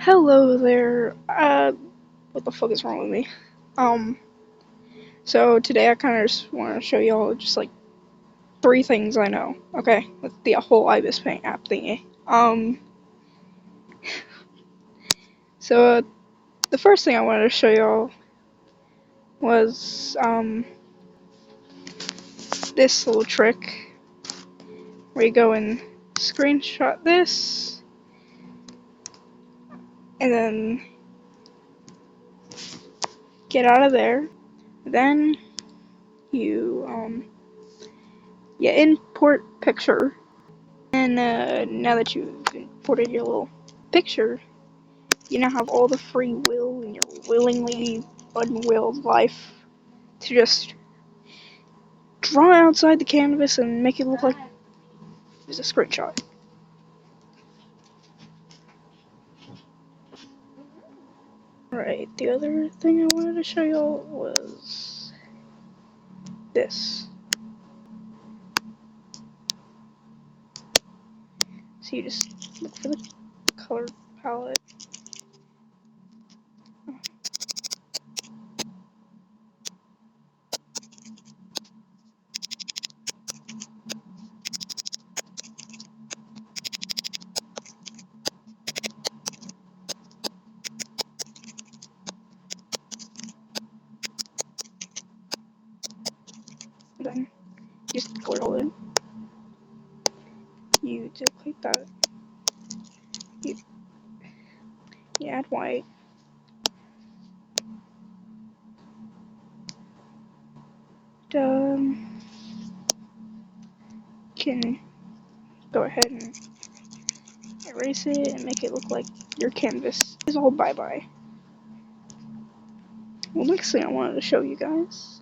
Hello there. What the fuck is wrong with me? Um, so today I kind of just want to show y'all just like three things I know. Okay, with the whole Ibis Paint app thingy. So the first thing I wanted to show y'all was this little trick where you go and screenshot this, and then get out of there. Then you import picture. And now that you've imported your little picture, you now have all the free will in your willingly unwilled life to just draw outside the canvas and make it look like it's a screenshot. Right, the other thing I wanted to show y'all was this. So you just look for the color palette. Then you just glue it. You duplicate that. You add white. Can go ahead and erase it and make it look like your canvas is all bye-bye. Well, next thing I wanted to show you guys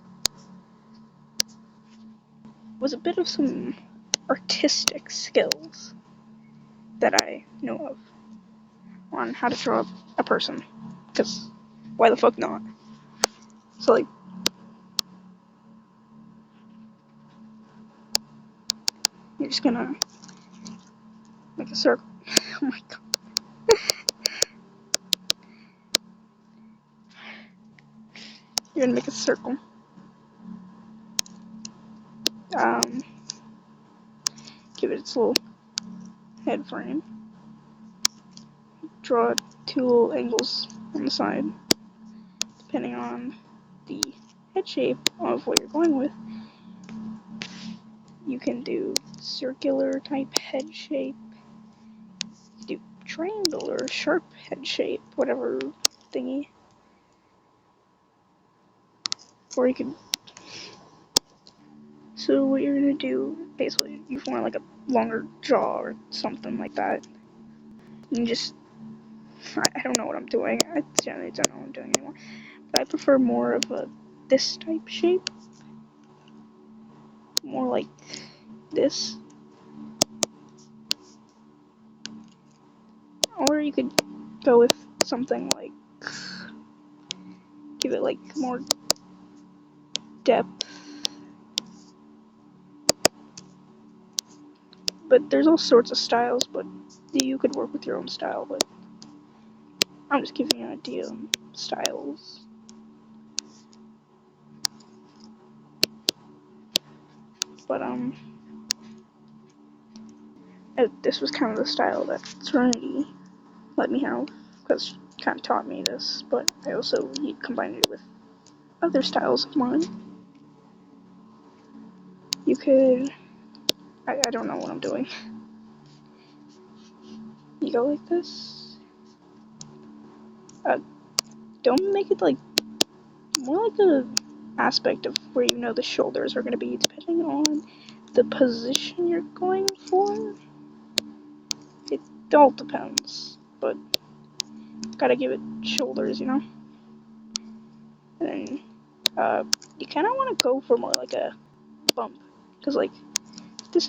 was a bit of some artistic skills that I know of on how to draw a person. Because why the fuck not? So, like, you're just gonna make a circle. Oh my god. You're gonna make a circle. Um, Give it its little head frame. Draw two little angles on the side, depending on the head shape of what you're going with. You can do circular type head shape, do triangle or sharp head shape, whatever thingy. Or you could. So what you're gonna do, basically, you want like a longer jaw or something like that. You just, I don't know what I'm doing. I generally don't know what I'm doing anymore. But I prefer more of a this type shape, more like this. Or you could go with something like, give it like more depth. But there's all sorts of styles, but you could work with your own style, but I'm just giving you an idea of styles. But this was kind of the style that Serenity let me have, because she kind of taught me this, but I also combined it with other styles of mine. You could, I don't know what I'm doing. You go like this. Don't make it like, more like a aspect of where you know the shoulders are going to be, depending on the position you're going for. It all depends, but gotta give it shoulders, you know? And then, you kind of want to go for more like a bump, because like, this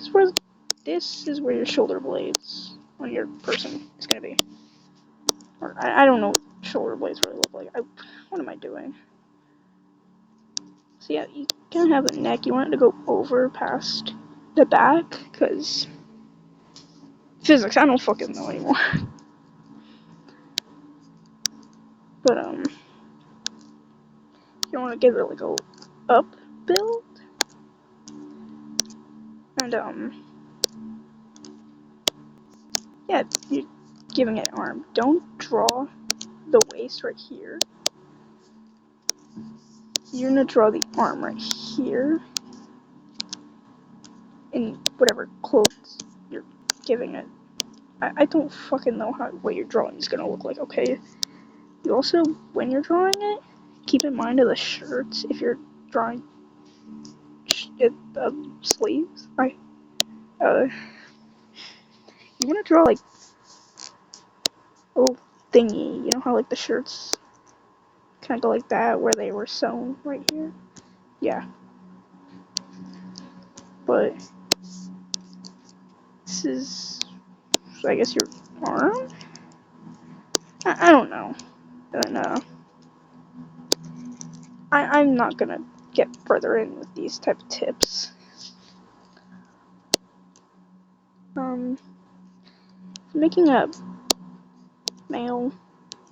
is where your shoulder blades on your person is going to be. Or, I don't know what shoulder blades really look like. What am I doing? So yeah, you kind of have a neck, you want it to go over past the back, because physics, I don't fucking know anymore. But you want to give it like a up build, and yeah, you're giving it an arm. Don't draw the waist right here. You're gonna draw the arm right here, in whatever clothes you're giving it. I don't fucking know what your drawing is gonna look like. Okay. You also, when you're drawing it, keep in mind of the shirts if you're drawing sleeves. You want to draw like a little thingy. You know how like the shirts kind of go like that, where they were sewn right here. Yeah. But this is, I guess, your arm. I don't know. And I'm not gonna get further in with these type of tips. Making a male,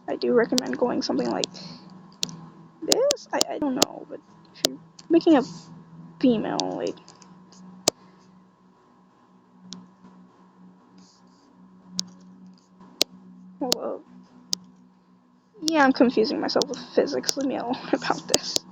I do recommend going something like this. I don't know, but if you're making a female, like, hold up. Yeah, I'm confusing myself with physics. Leave me alone about this.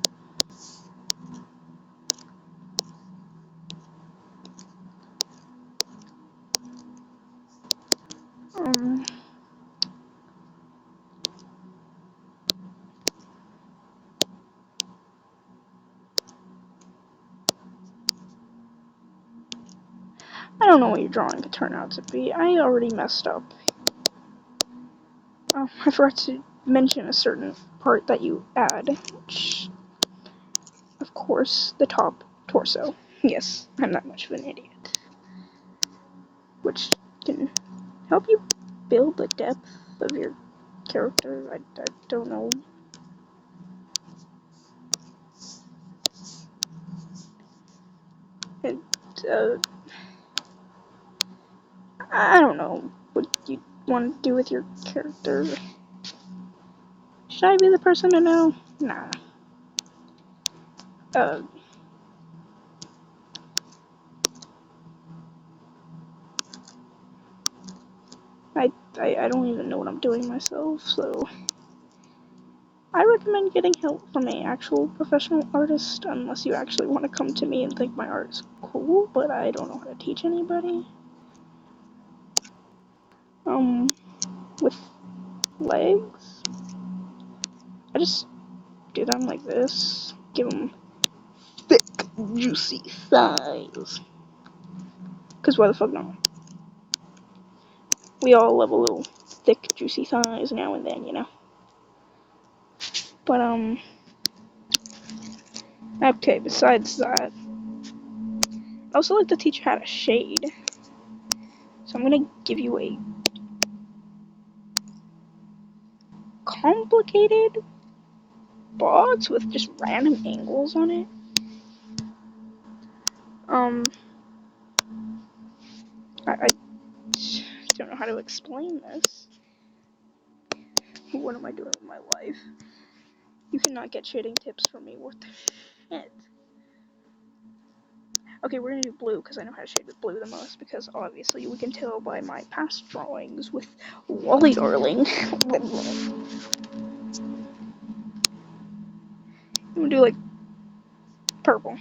I don't know what your drawing could turn out to be. I already messed up. I forgot to mention a certain part that you add, which, of course, the top torso. Yes, I'm not much of an idiot. Which can help you build the depth of your character. I don't know. And, I don't know what you want to do with your character. Should I be the person to know? Nah. I don't even know what I'm doing myself, so I recommend getting help from an actual professional artist unless you actually want to come to me and think my art is cool, but I don't know how to teach anybody. With legs, I just do them like this, give them thick, juicy thighs. Cause why the fuck not? We all love a little thick, juicy thighs now and then, you know. But okay. Besides that, I also like to teach you how to shade. So I'm gonna give you a complicated box with just random angles on it. I don't know how to explain this. What am I doing with my life? You cannot get shading tips from me. What the shit? Okay, we're gonna do blue because I know how to shade with blue the most, because obviously we can tell by my past drawings with Wally Darling. I'm gonna do like purple.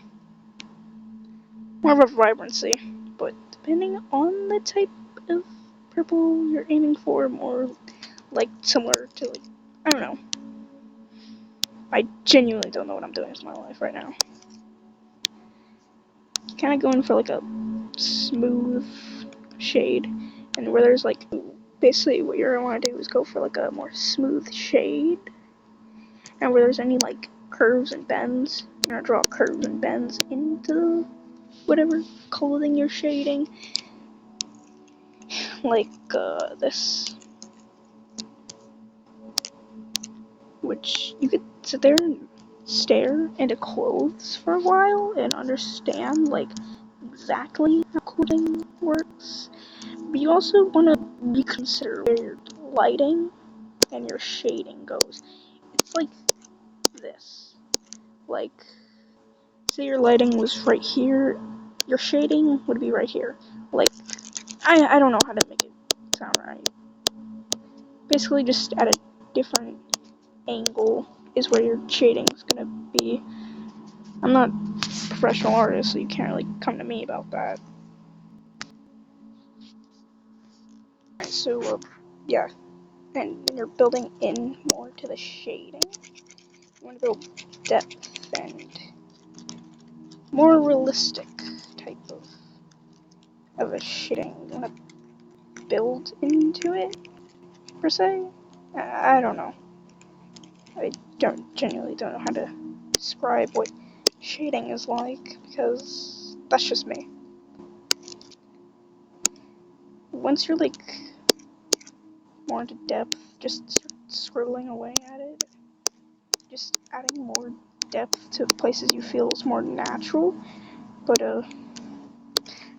More of a vibrancy, but depending on the type of purple you're aiming for, more like similar to, like, I don't know. I genuinely don't know what I'm doing with my life right now. Kind of going for like a smooth shade, and where there's like, basically what you're gonna want to do is go for like a more smooth shade, and where there's any like curves and bends, you're gonna draw curves and bends into whatever clothing you're shading, like this, which you could sit there and stare into clothes for a while and understand like exactly how clothing works. But you also want to reconsider where your lighting and your shading goes. like this. Like, say your lighting was right here, your shading would be right here. Like, I don't know how to make it sound right. Basically, just at a different angle is where your shading's gonna be. I'm not a professional artist, so you can't really come to me about that. Alright, so, yeah. And when you're building in more to the shading, you want to build depth and more realistic type of a shading. You want to build into it, per se? I don't know. I genuinely don't know how to describe what shading is like, because that's just me. Once you're like more into depth, just start scribbling away at it. Just adding more depth to places you feel is more natural. But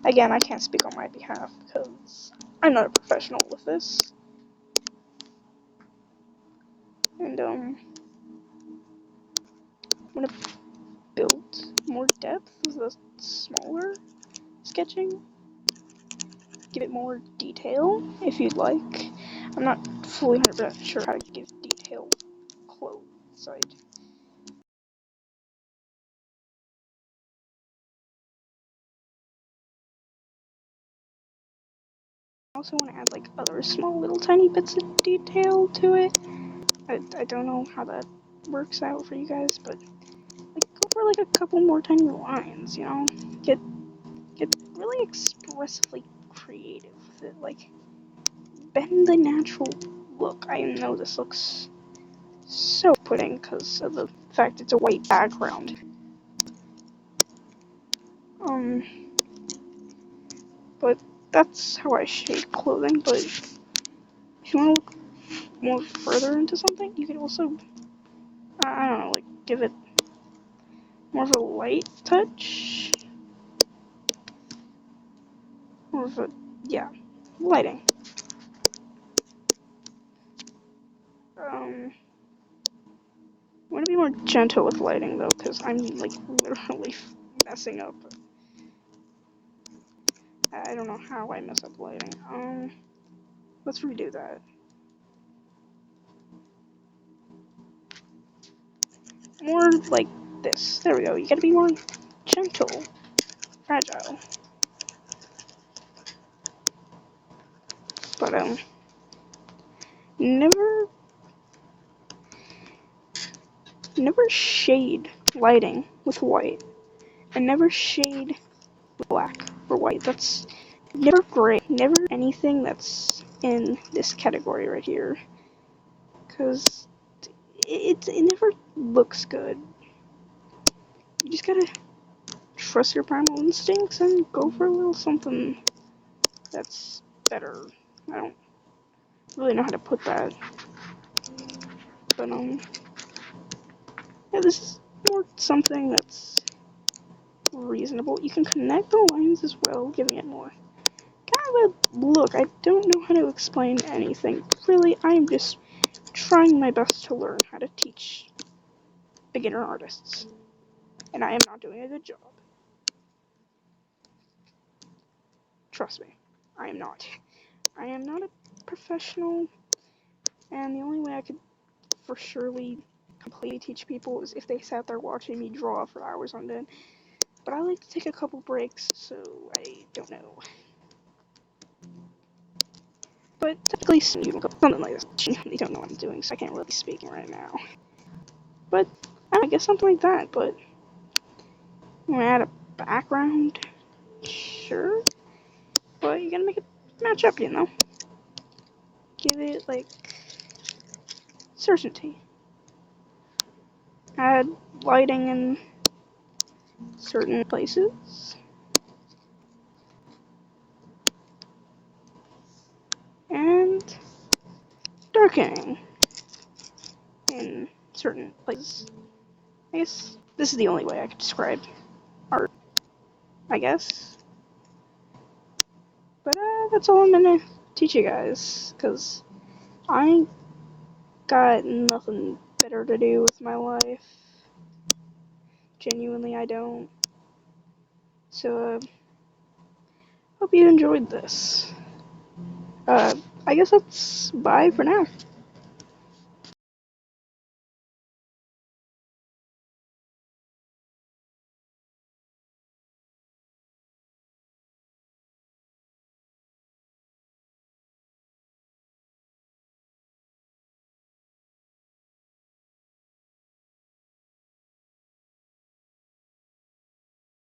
again, I can't speak on my behalf because I'm not a professional with this. And I'm gonna build more depth with the smaller sketching. Give it more detail if you'd like. I'm not fully 100% sure how to give detail close side. I also want to add like other small little tiny bits of detail to it. I don't know how that works out for you guys, but like go for like a couple more tiny lines, you know? Get really expressively creative with it, like bend the natural look. I know this looks so putting because of the fact it's a white background. But that's how I shade clothing, but if you want to look more further into something, you can also, I don't know, like give it more of a light touch. More of a, yeah, lighting. I want to be more gentle with lighting though, because I'm like literally messing up. I don't know how I mess up lighting. Let's redo that. More like this. There we go. You gotta be more gentle, fragile. But never shade lighting with white, and never shade with black or white. That's never gray. Never anything that's in this category right here, because it never looks good. You just gotta trust your primal instincts and go for a little something that's better. I don't really know how to put that, but yeah, this is more something that's reasonable. You can connect the lines as well, giving it more kind of a look. I don't know how to explain anything. Really, I'm just trying my best to learn how to teach beginner artists, and I am not doing a good job. Trust me, I am not. I am not a professional, and the only way I could for surely completely teach people is if they sat there watching me draw for hours on end. But I like to take a couple breaks, so I don't know. But technically, something like this. They don't know what I'm doing, so I can't really be speaking right now. But I guess something like that. But you want to add a background? Sure. But you gotta make it match up, you know? Give it, like, certainty. Add lighting in certain places. And darkening in certain places. I guess this is the only way I could describe art, I guess. But that's all I'm gonna teach you guys, because I ain't got nothing better better to do with my life. Genuinely, I don't. So, hope you enjoyed this. I guess that's bye for now.